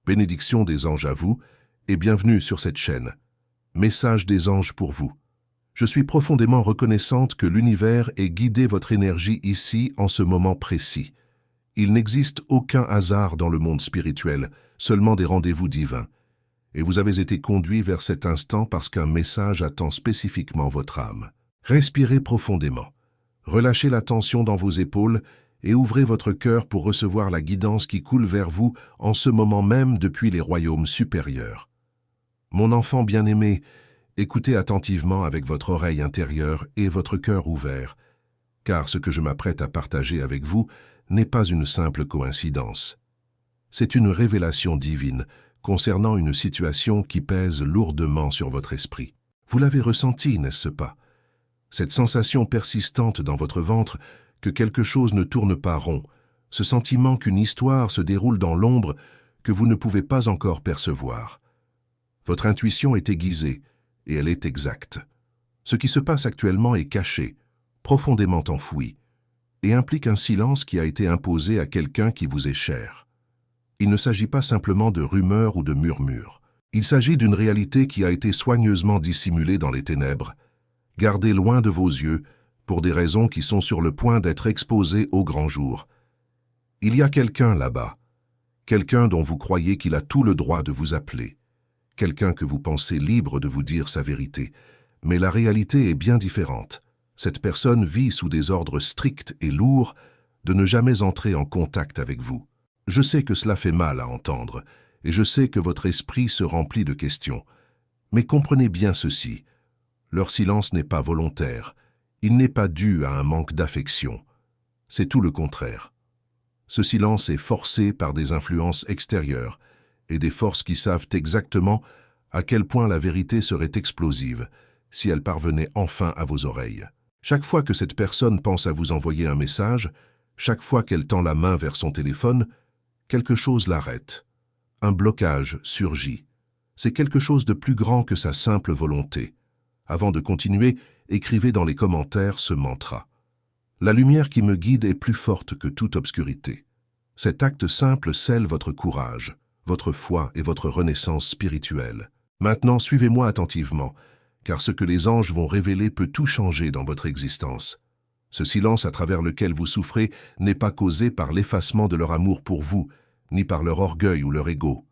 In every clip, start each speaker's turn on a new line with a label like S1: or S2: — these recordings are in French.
S1: Bénédiction des anges à vous, et bienvenue sur cette chaîne. Message des anges pour vous. Je suis profondément reconnaissante que l'univers ait guidé votre énergie ici en ce moment précis. Il n'existe aucun hasard dans le monde spirituel, seulement des rendez-vous divins. Et vous avez été conduit vers cet instant parce qu'un message attend spécifiquement votre âme. Respirez profondément. Relâchez la tension dans vos épaules et ouvrez votre cœur pour recevoir la guidance qui coule vers vous en ce moment même depuis les royaumes supérieurs. Mon enfant bien-aimé, écoutez attentivement avec votre oreille intérieure et votre cœur ouvert, car ce que je m'apprête à partager avec vous n'est pas une simple coïncidence. C'est une révélation divine concernant une situation qui pèse lourdement sur votre esprit. Vous l'avez ressenti, n'est-ce pas? Cette sensation persistante dans votre ventre que quelque chose ne tourne pas rond, ce sentiment qu'une histoire se déroule dans l'ombre que vous ne pouvez pas encore percevoir. Votre intuition est aiguisée et elle est exacte. Ce qui se passe actuellement est caché, profondément enfoui, et implique un silence qui a été imposé à quelqu'un qui vous est cher. Il ne s'agit pas simplement de rumeurs ou de murmures. Il s'agit d'une réalité qui a été soigneusement dissimulée dans les ténèbres, gardée loin de vos yeux, pour des raisons qui sont sur le point d'être exposées au grand jour. Il y a quelqu'un là-bas, quelqu'un dont vous croyez qu'il a tout le droit de vous appeler, quelqu'un que vous pensez libre de vous dire sa vérité, mais la réalité est bien différente. Cette personne vit sous des ordres stricts et lourds de ne jamais entrer en contact avec vous. Je sais que cela fait mal à entendre, et je sais que votre esprit se remplit de questions. Mais comprenez bien ceci, leur silence n'est pas volontaire, il n'est pas dû à un manque d'affection. C'est tout le contraire. Ce silence est forcé par des influences extérieures et des forces qui savent exactement à quel point la vérité serait explosive si elle parvenait enfin à vos oreilles. Chaque fois que cette personne pense à vous envoyer un message, chaque fois qu'elle tend la main vers son téléphone, quelque chose l'arrête. Un blocage surgit. C'est quelque chose de plus grand que sa simple volonté. Avant de continuer, écrivez dans les commentaires ce mantra. La lumière qui me guide est plus forte que toute obscurité. Cet acte simple scelle votre courage, votre foi et votre renaissance spirituelle. Maintenant, suivez-moi attentivement, car ce que les anges vont révéler peut tout changer dans votre existence. Ce silence à travers lequel vous souffrez n'est pas causé par l'effacement de leur amour pour vous, ni par leur orgueil ou leur ego.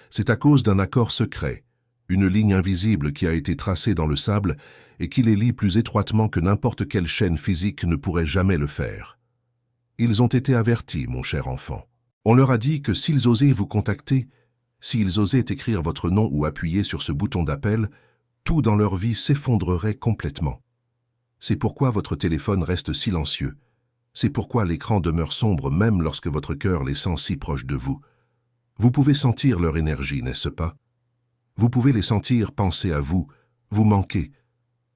S1: C'est à cause d'un accord secret, une ligne invisible qui a été tracée dans le sable et qui les lie plus étroitement que n'importe quelle chaîne physique ne pourrait jamais le faire. Ils ont été avertis, mon cher enfant. On leur a dit que s'ils osaient vous contacter, s'ils osaient écrire votre nom ou appuyer sur ce bouton d'appel, tout dans leur vie s'effondrerait complètement. C'est pourquoi votre téléphone reste silencieux. C'est pourquoi l'écran demeure sombre même lorsque votre cœur les sent si proches de vous. Vous pouvez sentir leur énergie, n'est-ce pas? Vous pouvez les sentir penser à vous, vous manquer.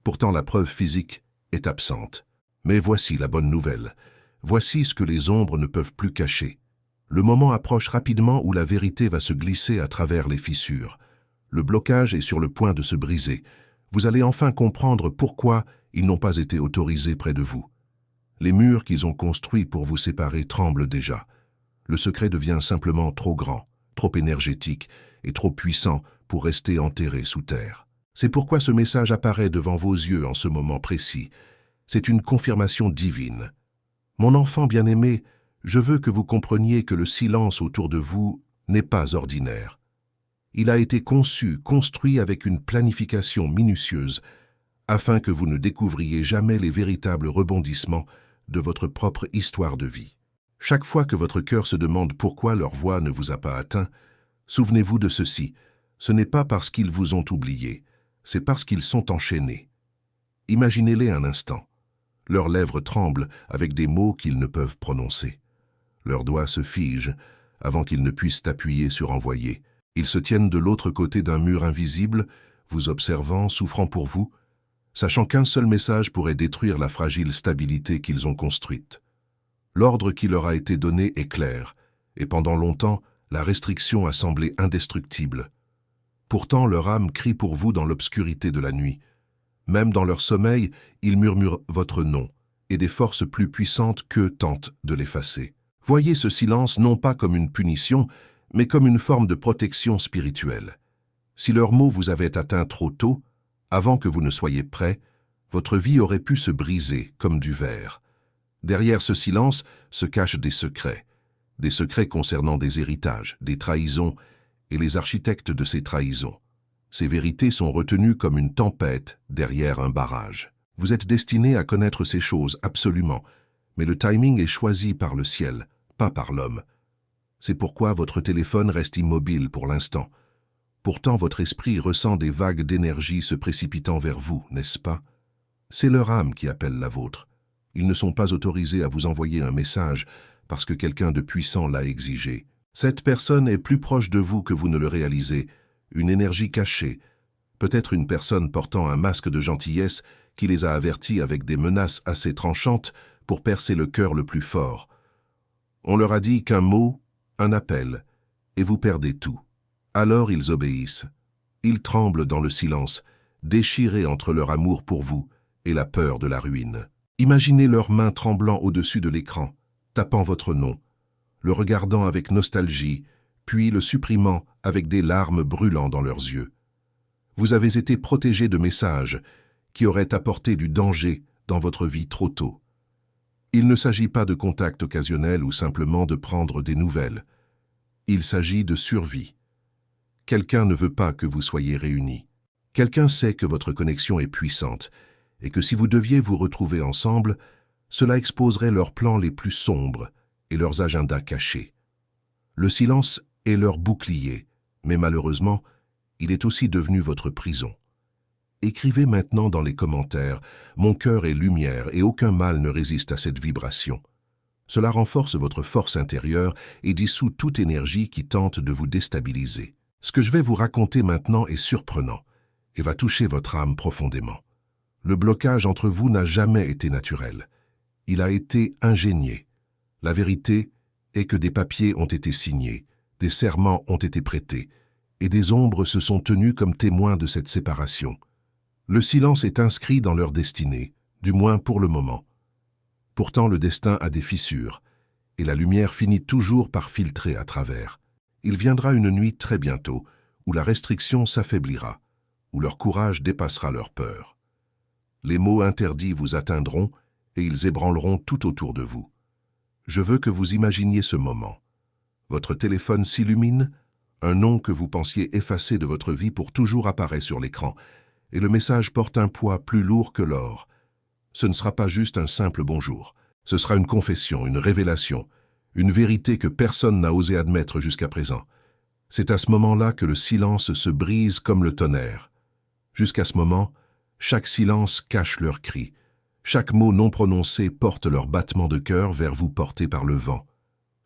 S1: Pourtant la preuve physique est absente. Mais voici la bonne nouvelle. Voici ce que les ombres ne peuvent plus cacher. Le moment approche rapidement où la vérité va se glisser à travers les fissures. Le blocage est sur le point de se briser. Vous allez enfin comprendre pourquoi ils n'ont pas été autorisés près de vous. Les murs qu'ils ont construits pour vous séparer tremblent déjà. Le secret devient simplement trop grand, trop énergétique et trop puissant pour rester enterré sous terre. C'est pourquoi ce message apparaît devant vos yeux en ce moment précis. C'est une confirmation divine. Mon enfant bien-aimé, je veux que vous compreniez que le silence autour de vous n'est pas ordinaire. Il a été conçu, construit avec une planification minutieuse, afin que vous ne découvriez jamais les véritables rebondissements de votre propre histoire de vie. Chaque fois que votre cœur se demande pourquoi leur voix ne vous a pas atteint, souvenez-vous de ceci, ce n'est pas parce qu'ils vous ont oublié, c'est parce qu'ils sont enchaînés. Imaginez-les un instant. Leurs lèvres tremblent avec des mots qu'ils ne peuvent prononcer. Leurs doigts se figent avant qu'ils ne puissent appuyer sur envoyer. Ils se tiennent de l'autre côté d'un mur invisible, vous observant, souffrant pour vous, sachant qu'un seul message pourrait détruire la fragile stabilité qu'ils ont construite. L'ordre qui leur a été donné est clair, et pendant longtemps, la restriction a semblé indestructible. Pourtant, leur âme crie pour vous dans l'obscurité de la nuit. Même dans leur sommeil, ils murmurent votre nom, et des forces plus puissantes qu'eux tentent de l'effacer. Voyez ce silence non pas comme une punition, mais comme une forme de protection spirituelle. Si leurs mots vous avaient atteint trop tôt, avant que vous ne soyez prêt, votre vie aurait pu se briser comme du verre. Derrière ce silence se cachent des secrets concernant des héritages, des trahisons et les architectes de ces trahisons. Ces vérités sont retenues comme une tempête derrière un barrage. Vous êtes destiné à connaître ces choses, absolument, mais le timing est choisi par le ciel, pas par l'homme. C'est pourquoi votre téléphone reste immobile pour l'instant. Pourtant, votre esprit ressent des vagues d'énergie se précipitant vers vous, n'est-ce pas? C'est leur âme qui appelle la vôtre. Ils ne sont pas autorisés à vous envoyer un message parce que quelqu'un de puissant l'a exigé. Cette personne est plus proche de vous que vous ne le réalisez, une énergie cachée, peut-être une personne portant un masque de gentillesse qui les a avertis avec des menaces assez tranchantes pour percer le cœur le plus fort. On leur a dit qu'un mot, un appel, et vous perdez tout. Alors ils obéissent. Ils tremblent dans le silence, déchirés entre leur amour pour vous et la peur de la ruine. Imaginez leurs mains tremblant au-dessus de l'écran, tapant votre nom, le regardant avec nostalgie, puis le supprimant avec des larmes brûlant dans leurs yeux. Vous avez été protégé de messages qui auraient apporté du danger dans votre vie trop tôt. Il ne s'agit pas de contact occasionnel ou simplement de prendre des nouvelles. Il s'agit de survie. Quelqu'un ne veut pas que vous soyez réunis. Quelqu'un sait que votre connexion est puissante et que si vous deviez vous retrouver ensemble, cela exposerait leurs plans les plus sombres et leurs agendas cachés. Le silence est leur bouclier, mais malheureusement, il est aussi devenu votre prison. Écrivez maintenant dans les commentaires « Mon cœur est lumière et aucun mal ne résiste à cette vibration ». Cela renforce votre force intérieure et dissout toute énergie qui tente de vous déstabiliser. Ce que je vais vous raconter maintenant est surprenant et va toucher votre âme profondément. Le blocage entre vous n'a jamais été naturel. Il a été ingénié. La vérité est que des papiers ont été signés, des serments ont été prêtés, et des ombres se sont tenues comme témoins de cette séparation. Le silence est inscrit dans leur destinée, du moins pour le moment. Pourtant, le destin a des fissures, et la lumière finit toujours par filtrer à travers. Il viendra une nuit très bientôt, où la restriction s'affaiblira, où leur courage dépassera leur peur. Les mots interdits vous atteindront, et ils ébranleront tout autour de vous. Je veux que vous imaginiez ce moment. Votre téléphone s'illumine, un nom que vous pensiez effacer de votre vie pour toujours apparaît sur l'écran, et le message porte un poids plus lourd que l'or. Ce ne sera pas juste un simple bonjour. Ce sera une confession, une révélation, une vérité que personne n'a osé admettre jusqu'à présent. C'est à ce moment-là que le silence se brise comme le tonnerre. Jusqu'à ce moment, chaque silence cache leurs cris. Chaque mot non prononcé porte leur battement de cœur vers vous porté par le vent.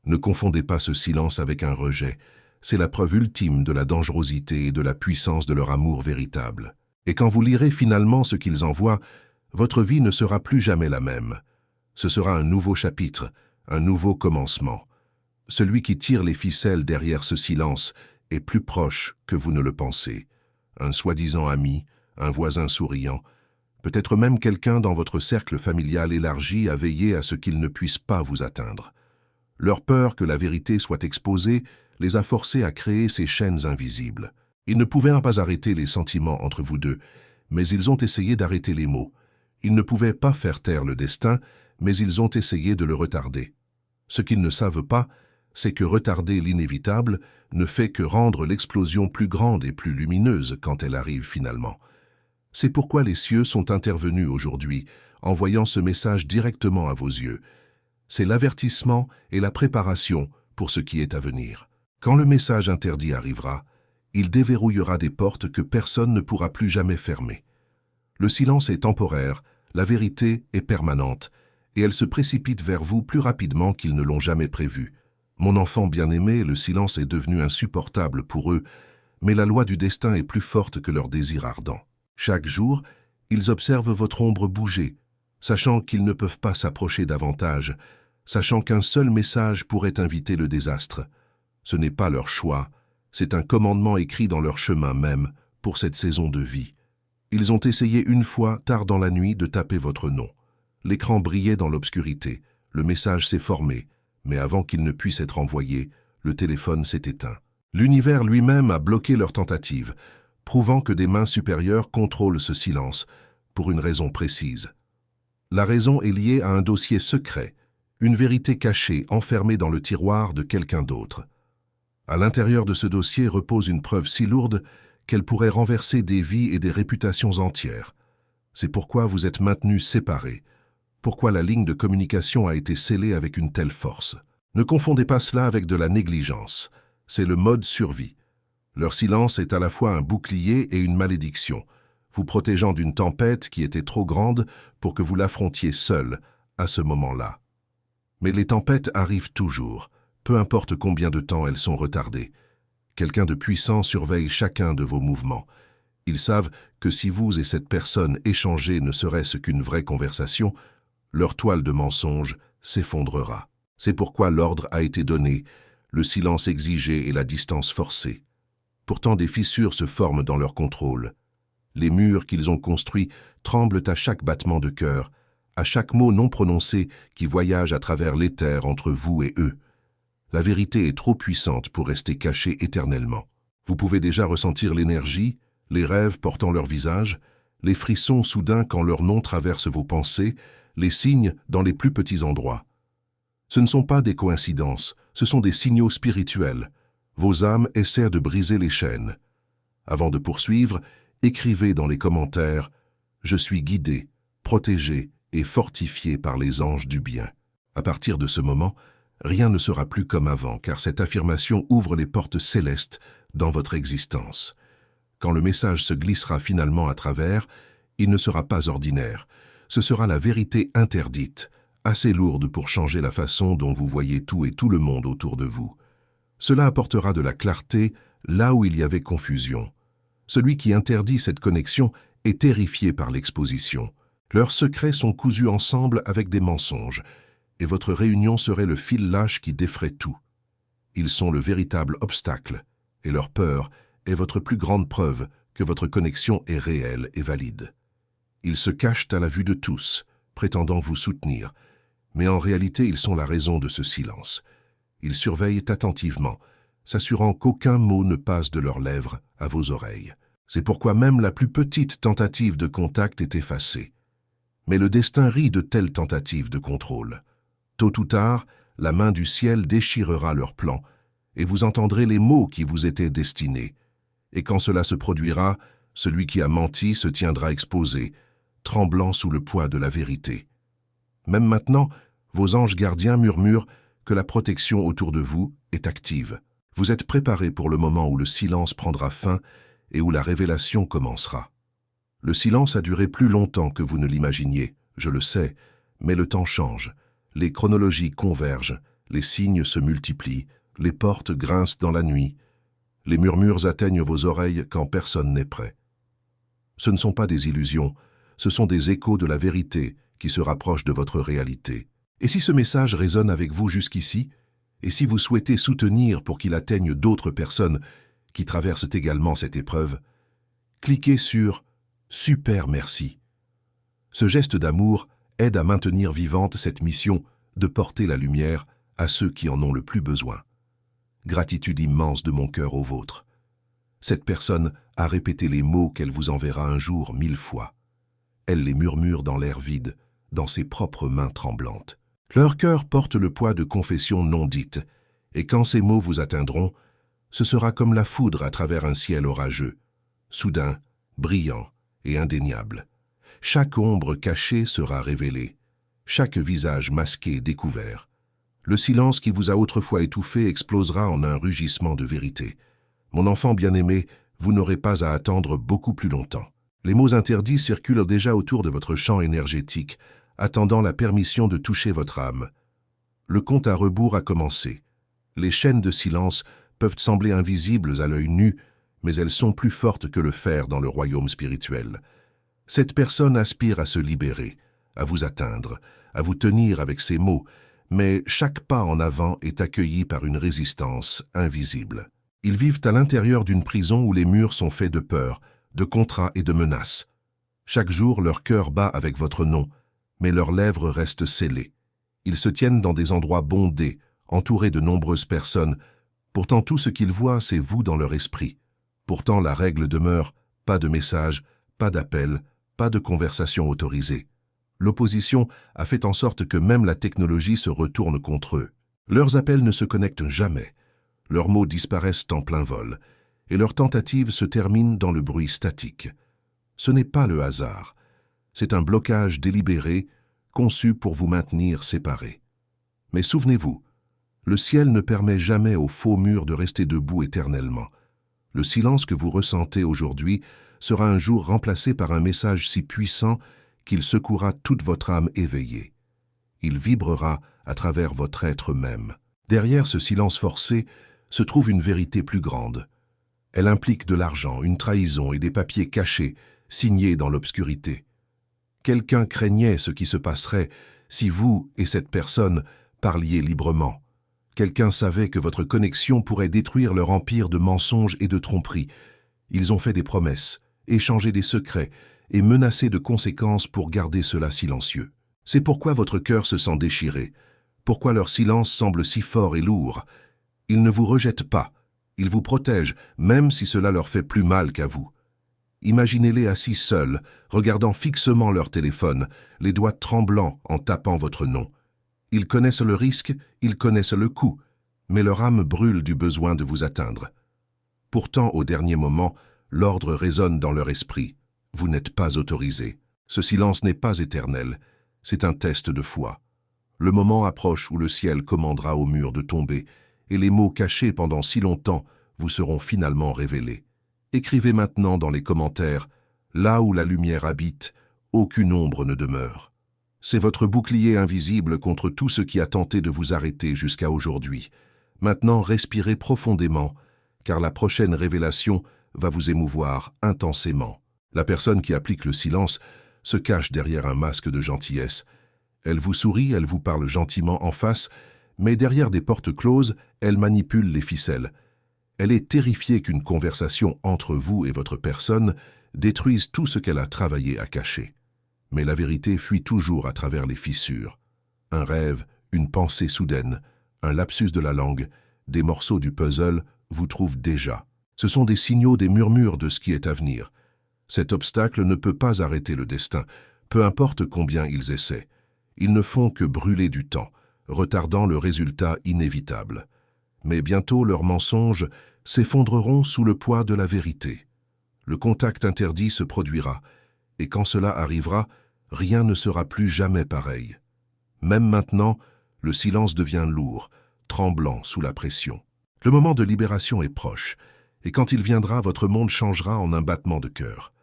S1: Ne confondez pas ce silence avec un rejet. C'est la preuve ultime de la dangerosité et de la puissance de leur amour véritable. Et quand vous lirez finalement ce qu'ils envoient, votre vie ne sera plus jamais la même. Ce sera un nouveau chapitre, un nouveau commencement. Celui qui tire les ficelles derrière ce silence est plus proche que vous ne le pensez. Un soi-disant ami, un voisin souriant, peut-être même quelqu'un dans votre cercle familial élargi a veillé à ce qu'ils ne puissent pas vous atteindre. Leur peur que la vérité soit exposée les a forcés à créer ces chaînes invisibles. Ils ne pouvaient pas arrêter les sentiments entre vous deux, mais ils ont essayé d'arrêter les mots. Ils ne pouvaient pas faire taire le destin, mais ils ont essayé de le retarder. Ce qu'ils ne savent pas, c'est que retarder l'inévitable ne fait que rendre l'explosion plus grande et plus lumineuse quand elle arrive finalement. C'est pourquoi les cieux sont intervenus aujourd'hui, envoyant ce message directement à vos yeux. C'est l'avertissement et la préparation pour ce qui est à venir. Quand le message interdit arrivera, il déverrouillera des portes que personne ne pourra plus jamais fermer. Le silence est temporaire, la vérité est permanente, et elle se précipite vers vous plus rapidement qu'ils ne l'ont jamais prévu. Mon enfant bien-aimé, le silence est devenu insupportable pour eux, mais la loi du destin est plus forte que leur désir ardent. Chaque jour, ils observent votre ombre bouger, sachant qu'ils ne peuvent pas s'approcher davantage, sachant qu'un seul message pourrait inviter le désastre. Ce n'est pas leur choix, c'est un commandement écrit dans leur chemin même pour cette saison de vie. Ils ont essayé une fois, tard dans la nuit, de taper votre nom. L'écran brillait dans l'obscurité, le message s'est formé, mais avant qu'il ne puisse être envoyé, le téléphone s'est éteint. L'univers lui-même a bloqué leur tentative, prouvant que des mains supérieures contrôlent ce silence, pour une raison précise. La raison est liée à un dossier secret, une vérité cachée enfermée dans le tiroir de quelqu'un d'autre. À l'intérieur de ce dossier repose une preuve si lourde qu'elle pourrait renverser des vies et des réputations entières. C'est pourquoi vous êtes maintenus séparés, pourquoi la ligne de communication a été scellée avec une telle force. Ne confondez pas cela avec de la négligence, c'est le mode survie. Leur silence est à la fois un bouclier et une malédiction, vous protégeant d'une tempête qui était trop grande pour que vous l'affrontiez seul à ce moment-là. Mais les tempêtes arrivent toujours, peu importe combien de temps elles sont retardées. Quelqu'un de puissant surveille chacun de vos mouvements. Ils savent que si vous et cette personne échangez ne serait-ce qu'une vraie conversation, leur toile de mensonges s'effondrera. C'est pourquoi l'ordre a été donné, le silence exigé et la distance forcée. Pourtant des fissures se forment dans leur contrôle. Les murs qu'ils ont construits tremblent à chaque battement de cœur, à chaque mot non prononcé qui voyage à travers l'éther entre vous et eux. La vérité est trop puissante pour rester cachée éternellement. Vous pouvez déjà ressentir l'énergie, les rêves portant leur visage, les frissons soudains quand leur nom traverse vos pensées, les signes dans les plus petits endroits. Ce ne sont pas des coïncidences, ce sont des signaux spirituels. Vos âmes essaient de briser les chaînes. Avant de poursuivre, écrivez dans les commentaires « Je suis guidé, protégé et fortifié par les anges du bien ». À partir de ce moment, rien ne sera plus comme avant, car cette affirmation ouvre les portes célestes dans votre existence. Quand le message se glissera finalement à travers, il ne sera pas ordinaire. Ce sera la vérité interdite, assez lourde pour changer la façon dont vous voyez tout et tout le monde autour de vous. Cela apportera de la clarté là où il y avait confusion. Celui qui interdit cette connexion est terrifié par l'exposition. Leurs secrets sont cousus ensemble avec des mensonges, et votre réunion serait le fil lâche qui défraie tout. Ils sont le véritable obstacle, et leur peur est votre plus grande preuve que votre connexion est réelle et valide. Ils se cachent à la vue de tous, prétendant vous soutenir, mais en réalité ils sont la raison de ce silence. Ils surveillent attentivement, s'assurant qu'aucun mot ne passe de leurs lèvres à vos oreilles. C'est pourquoi même la plus petite tentative de contact est effacée. Mais le destin rit de telles tentatives de contrôle. Tôt ou tard, la main du ciel déchirera leurs plans, et vous entendrez les mots qui vous étaient destinés. Et quand cela se produira, celui qui a menti se tiendra exposé, tremblant sous le poids de la vérité. Même maintenant, vos anges gardiens murmurent que la protection autour de vous est active. Vous êtes préparés pour le moment où le silence prendra fin et où la révélation commencera. Le silence a duré plus longtemps que vous ne l'imaginiez, je le sais, mais le temps change. Les chronologies convergent, les signes se multiplient, les portes grincent dans la nuit. Les murmures atteignent vos oreilles quand personne n'est prêt. Ce ne sont pas des illusions, ce sont des échos de la vérité qui se rapprochent de votre réalité. Et si ce message résonne avec vous jusqu'ici, et si vous souhaitez soutenir pour qu'il atteigne d'autres personnes qui traversent également cette épreuve, cliquez sur « Super merci ». Ce geste d'amour aide à maintenir vivante cette mission de porter la lumière à ceux qui en ont le plus besoin. Gratitude immense de mon cœur au vôtre. Cette personne a répété les mots qu'elle vous enverra un jour 1000 fois. Elle les murmure dans l'air vide, dans ses propres mains tremblantes. Leur cœur porte le poids de confessions non dites, et quand ces mots vous atteindront, ce sera comme la foudre à travers un ciel orageux, soudain, brillant et indéniable. Chaque ombre cachée sera révélée, chaque visage masqué découvert. Le silence qui vous a autrefois étouffé explosera en un rugissement de vérité. Mon enfant bien-aimé, vous n'aurez pas à attendre beaucoup plus longtemps. Les mots interdits circulent déjà autour de votre champ énergétique, attendant la permission de toucher votre âme. Le compte à rebours a commencé. Les chaînes de silence peuvent sembler invisibles à l'œil nu, mais elles sont plus fortes que le fer dans le royaume spirituel. Cette personne aspire à se libérer, à vous atteindre, à vous tenir avec ses mots, mais chaque pas en avant est accueilli par une résistance invisible. Ils vivent à l'intérieur d'une prison où les murs sont faits de peur, de contrats et de menaces. Chaque jour, leur cœur bat avec votre nom, mais leurs lèvres restent scellées. Ils se tiennent dans des endroits bondés, entourés de nombreuses personnes, Pourtant tout ce qu'ils voient, c'est vous dans leur esprit. Pourtant la règle demeure, pas de message, pas d'appel, pas de conversation autorisée. L'opposition a fait en sorte que même la technologie se retourne contre eux. Leurs appels ne se connectent jamais, leurs mots disparaissent en plein vol, et leurs tentatives se terminent dans le bruit statique. Ce n'est pas le hasard, c'est un blocage délibéré, conçu pour vous maintenir séparés. Mais souvenez-vous, le ciel ne permet jamais aux faux murs de rester debout éternellement. Le silence que vous ressentez aujourd'hui sera un jour remplacé par un message si puissant qu'il secouera toute votre âme éveillée. Il vibrera à travers votre être même. Derrière ce silence forcé se trouve une vérité plus grande. Elle implique de l'argent, une trahison et des papiers cachés, signés dans l'obscurité. Quelqu'un craignait ce qui se passerait si vous et cette personne parliez librement. Quelqu'un savait que votre connexion pourrait détruire leur empire de mensonges et de tromperies. Ils ont fait des promesses, échangé des secrets et menacé de conséquences pour garder cela silencieux. C'est pourquoi votre cœur se sent déchiré, pourquoi leur silence semble si fort et lourd. Ils ne vous rejettent pas, ils vous protègent, même si cela leur fait plus mal qu'à vous. Imaginez-les assis seuls, regardant fixement leur téléphone, les doigts tremblants en tapant votre nom. Ils connaissent le risque, ils connaissent le coût, mais leur âme brûle du besoin de vous atteindre. Pourtant, au dernier moment, l'ordre résonne dans leur esprit. Vous n'êtes pas autorisé. Ce silence n'est pas éternel, c'est un test de foi. Le moment approche où le ciel commandera au mur de tomber, et les mots cachés pendant si longtemps vous seront finalement révélés. Écrivez maintenant dans les commentaires, là où la lumière habite, aucune ombre ne demeure. C'est votre bouclier invisible contre tout ce qui a tenté de vous arrêter jusqu'à aujourd'hui. Maintenant, respirez profondément, car la prochaine révélation va vous émouvoir intensément. La personne qui applique le silence se cache derrière un masque de gentillesse. Elle vous sourit, elle vous parle gentiment en face, mais derrière des portes closes, elle manipule les ficelles. Elle est terrifiée qu'une conversation entre vous et votre personne détruise tout ce qu'elle a travaillé à cacher. Mais la vérité fuit toujours à travers les fissures. Un rêve, une pensée soudaine, un lapsus de la langue, des morceaux du puzzle vous trouvent déjà. Ce sont des signaux, des murmures de ce qui est à venir. Cet obstacle ne peut pas arrêter le destin, peu importe combien ils essaient. Ils ne font que brûler du temps, retardant le résultat inévitable. Mais bientôt leurs mensonges s'effondreront sous le poids de la vérité. Le contact interdit se produira, et quand cela arrivera, rien ne sera plus jamais pareil. Même maintenant, le silence devient lourd, tremblant sous la pression. Le moment de libération est proche, et quand il viendra, votre monde changera en un battement de cœur.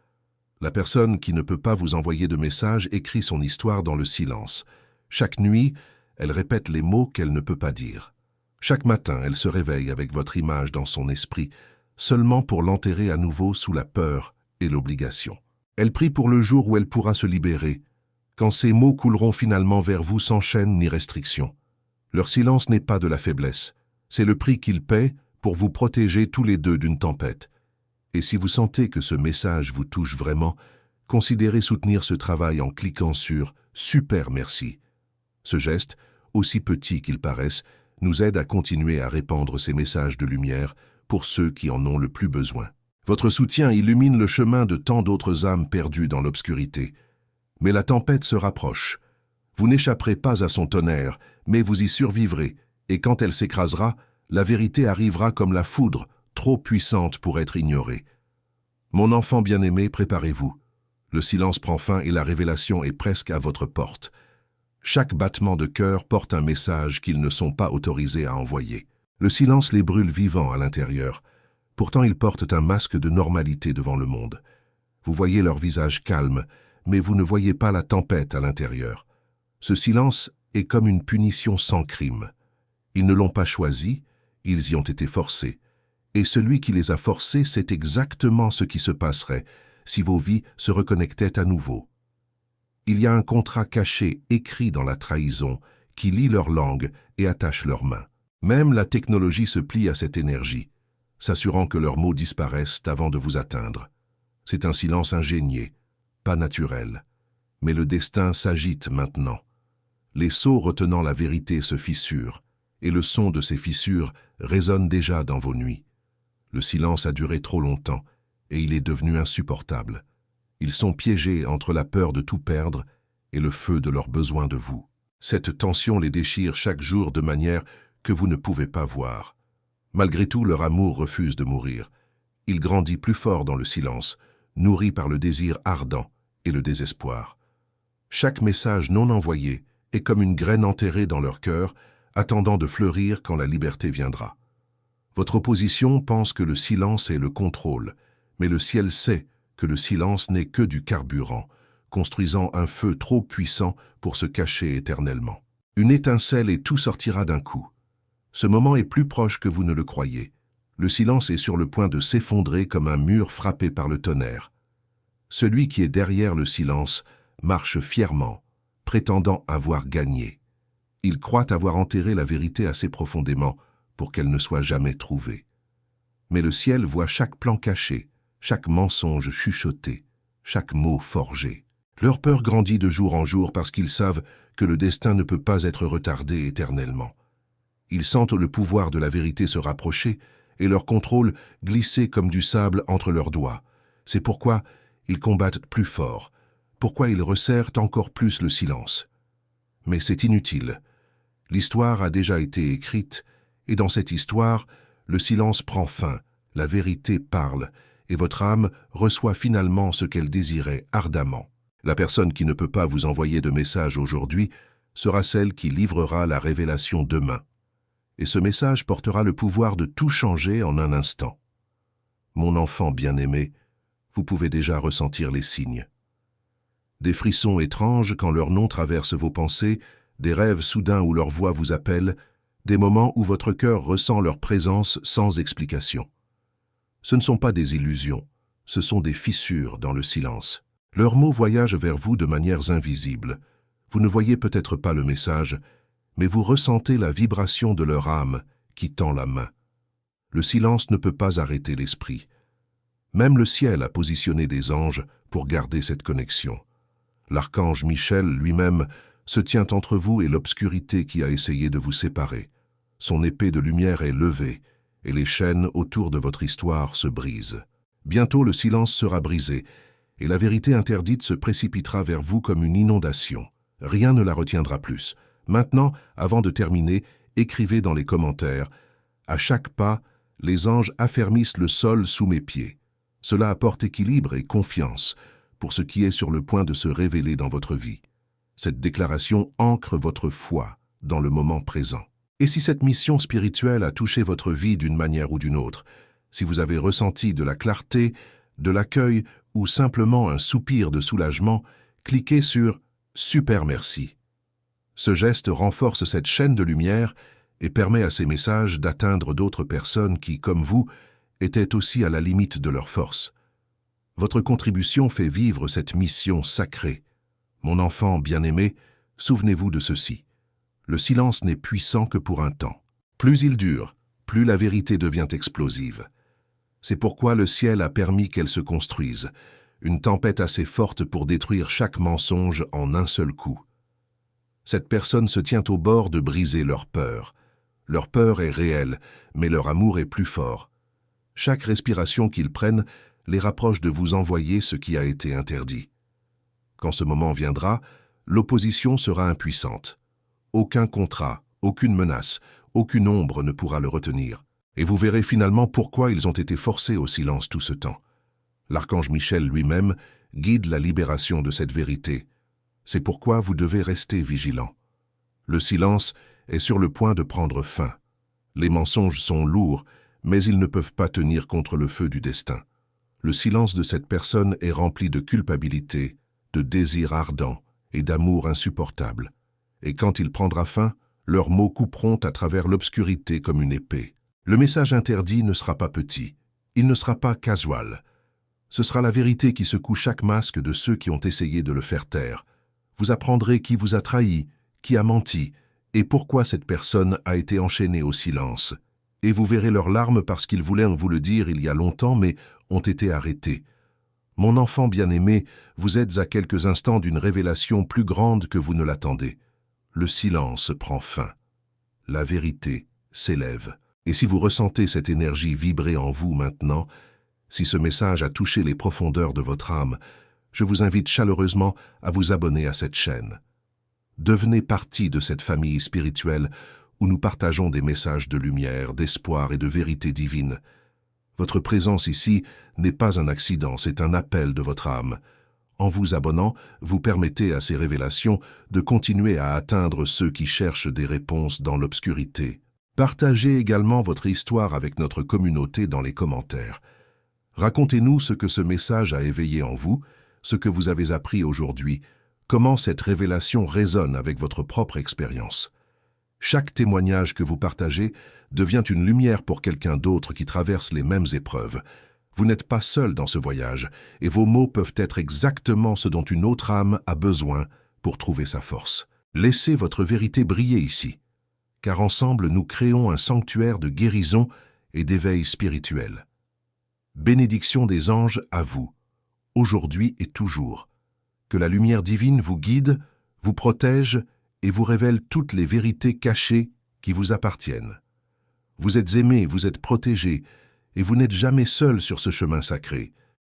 S1: La personne qui ne peut pas vous envoyer de message écrit son histoire dans le silence. Chaque nuit, elle répète les mots qu'elle ne peut pas dire. Chaque matin, elle se réveille avec votre image dans son esprit, seulement pour l'enterrer à nouveau sous la peur et l'obligation. Elle prie pour le jour où elle pourra se libérer, quand ces mots couleront finalement vers vous sans chaîne ni restriction. Leur silence n'est pas de la faiblesse, c'est le prix qu'ils paient pour vous protéger tous les deux d'une tempête. Et si vous sentez que ce message vous touche vraiment, considérez soutenir ce travail en cliquant sur « Super merci ». Ce geste, aussi petit qu'il paraisse, nous aide à continuer à répandre ces messages de lumière pour ceux qui en ont le plus besoin. Votre soutien illumine le chemin de tant d'autres âmes perdues dans l'obscurité. Mais la tempête se rapproche. Vous n'échapperez pas à son tonnerre, mais vous y survivrez, et quand elle s'écrasera, la vérité arrivera comme la foudre, trop puissante pour être ignorée. Mon enfant bien-aimé, préparez-vous. Le silence prend fin et la révélation est presque à votre porte. Chaque battement de cœur porte un message qu'ils ne sont pas autorisés à envoyer. Le silence les brûle vivants à l'intérieur. Pourtant, ils portent un masque de normalité devant le monde. Vous voyez leur visage calme, mais vous ne voyez pas la tempête à l'intérieur. Ce silence est comme une punition sans crime. Ils ne l'ont pas choisi, ils y ont été forcés. Et celui qui les a forcés sait exactement ce qui se passerait si vos vies se reconnectaient à nouveau. Il y a un contrat caché écrit dans la trahison qui lie leur langue et attache leurs mains. Même la technologie se plie à cette énergie, s'assurant que leurs mots disparaissent avant de vous atteindre. C'est un silence ingénieux, pas naturel. Mais le destin s'agite maintenant. Les sceaux retenant la vérité se fissurent. et le son de ces fissures résonne déjà dans vos nuits. Le silence a duré trop longtemps, et il est devenu insupportable. Ils sont piégés entre la peur de tout perdre et le feu de leur besoin de vous. Cette tension les déchire chaque jour de manière que vous ne pouvez pas voir. Malgré tout, leur amour refuse de mourir. Il grandit plus fort dans le silence, nourri par le désir ardent et le désespoir. Chaque message non envoyé est comme une graine enterrée dans leur cœur, attendant de fleurir quand la liberté viendra. Votre opposition pense que le silence est le contrôle, mais le ciel sait que le silence n'est que du carburant, construisant un feu trop puissant pour se cacher éternellement. Une étincelle et tout sortira d'un coup. Ce moment est plus proche que vous ne le croyez. Le silence est sur le point de s'effondrer comme un mur frappé par le tonnerre. Celui qui est derrière le silence marche fièrement, prétendant avoir gagné. Il croit avoir enterré la vérité assez profondément pour qu'elle ne soit jamais trouvée. Mais le ciel voit chaque plan caché, chaque mensonge chuchoté, chaque mot forgé. Leur peur grandit de jour en jour parce qu'ils savent que le destin ne peut pas être retardé éternellement. Ils sentent le pouvoir de la vérité se rapprocher et leur contrôle glisser comme du sable entre leurs doigts. C'est pourquoi ils combattent plus fort, pourquoi ils resserrent encore plus le silence. Mais c'est inutile. L'histoire a déjà été écrite, et dans cette histoire, le silence prend fin, la vérité parle, et votre âme reçoit finalement ce qu'elle désirait ardemment. La personne qui ne peut pas vous envoyer de message aujourd'hui sera celle qui livrera la révélation demain. Et ce message portera le pouvoir de tout changer en un instant. Mon enfant bien-aimé, vous pouvez déjà ressentir les signes. Des frissons étranges quand leur nom traverse vos pensées, des rêves soudains où leur voix vous appelle, des moments où votre cœur ressent leur présence sans explication. Ce ne sont pas des illusions, ce sont des fissures dans le silence. Leurs mots voyagent vers vous de manières invisibles. Vous ne voyez peut-être pas le message, mais vous ressentez la vibration de leur âme qui tend la main. Le silence ne peut pas arrêter l'esprit. Même le ciel a positionné des anges pour garder cette connexion. L'archange Michel lui-même se tient entre vous et l'obscurité qui a essayé de vous séparer. Son épée de lumière est levée, et les chaînes autour de votre histoire se brisent. Bientôt le silence sera brisé, et la vérité interdite se précipitera vers vous comme une inondation. Rien ne la retiendra plus. Maintenant, avant de terminer, écrivez dans les commentaires « À chaque pas, les anges affermissent le sol sous mes pieds. Cela apporte équilibre et confiance pour ce qui est sur le point de se révéler dans votre vie. Cette déclaration ancre votre foi dans le moment présent. Et si cette mission spirituelle a touché votre vie d'une manière ou d'une autre, si vous avez ressenti de la clarté, de l'accueil ou simplement un soupir de soulagement, cliquez sur « Super merci ». Ce geste renforce cette chaîne de lumière et permet à ces messages d'atteindre d'autres personnes qui, comme vous, étaient aussi à la limite de leur force. Votre contribution fait vivre cette mission sacrée. Mon enfant bien-aimé, souvenez-vous de ceci. Le silence n'est puissant que pour un temps. Plus il dure, plus la vérité devient explosive. C'est pourquoi le ciel a permis qu'elle se construise, une tempête assez forte pour détruire chaque mensonge en un seul coup. Cette personne se tient au bord de briser leur peur. Leur peur est réelle, mais leur amour est plus fort. Chaque respiration qu'ils prennent les rapproche de vous envoyer ce qui a été interdit. Quand ce moment viendra, l'opposition sera impuissante. Aucun contrat, aucune menace, aucune ombre ne pourra le retenir. Et vous verrez finalement pourquoi ils ont été forcés au silence tout ce temps. L'archange Michel lui-même guide la libération de cette vérité. C'est pourquoi vous devez rester vigilant. Le silence est sur le point de prendre fin. Les mensonges sont lourds, mais ils ne peuvent pas tenir contre le feu du destin. Le silence de cette personne est rempli de culpabilité, de désir ardent et d'amour insupportable. Et quand il prendra fin, leurs mots couperont à travers l'obscurité comme une épée. Le message interdit ne sera pas petit, il ne sera pas casual. Ce sera la vérité qui secoue chaque masque de ceux qui ont essayé de le faire taire. Vous apprendrez qui vous a trahi, qui a menti, et pourquoi cette personne a été enchaînée au silence. Et vous verrez leurs larmes parce qu'ils voulaient vous le dire il y a longtemps, mais ont été arrêtés. Mon enfant bien-aimé, vous êtes à quelques instants d'une révélation plus grande que vous ne l'attendez. Le silence prend fin. la vérité s'élève. Et si vous ressentez cette énergie vibrer en vous maintenant, si ce message a touché les profondeurs de votre âme, je vous invite chaleureusement à vous abonner à cette chaîne. Devenez partie de cette famille spirituelle où nous partageons des messages de lumière, d'espoir et de vérité divine. Votre présence ici n'est pas un accident, c'est un appel de votre âme. En vous abonnant, vous permettez à ces révélations de continuer à atteindre ceux qui cherchent des réponses dans l'obscurité. Partagez également votre histoire avec notre communauté dans les commentaires. Racontez-nous ce que ce message a éveillé en vous, ce que vous avez appris aujourd'hui, comment cette révélation résonne avec votre propre expérience. Chaque témoignage que vous partagez devient une lumière pour quelqu'un d'autre qui traverse les mêmes épreuves. Vous n'êtes pas seul dans ce voyage, et vos mots peuvent être exactement ce dont une autre âme a besoin pour trouver sa force. Laissez votre vérité briller ici, car ensemble nous créons un sanctuaire de guérison et d'éveil spirituel. Bénédiction des anges à vous, aujourd'hui et toujours. Que la lumière divine vous guide, vous protège et vous révèle toutes les vérités cachées qui vous appartiennent. Vous êtes aimé, vous êtes protégé, et vous n'êtes jamais seul sur ce chemin sacré.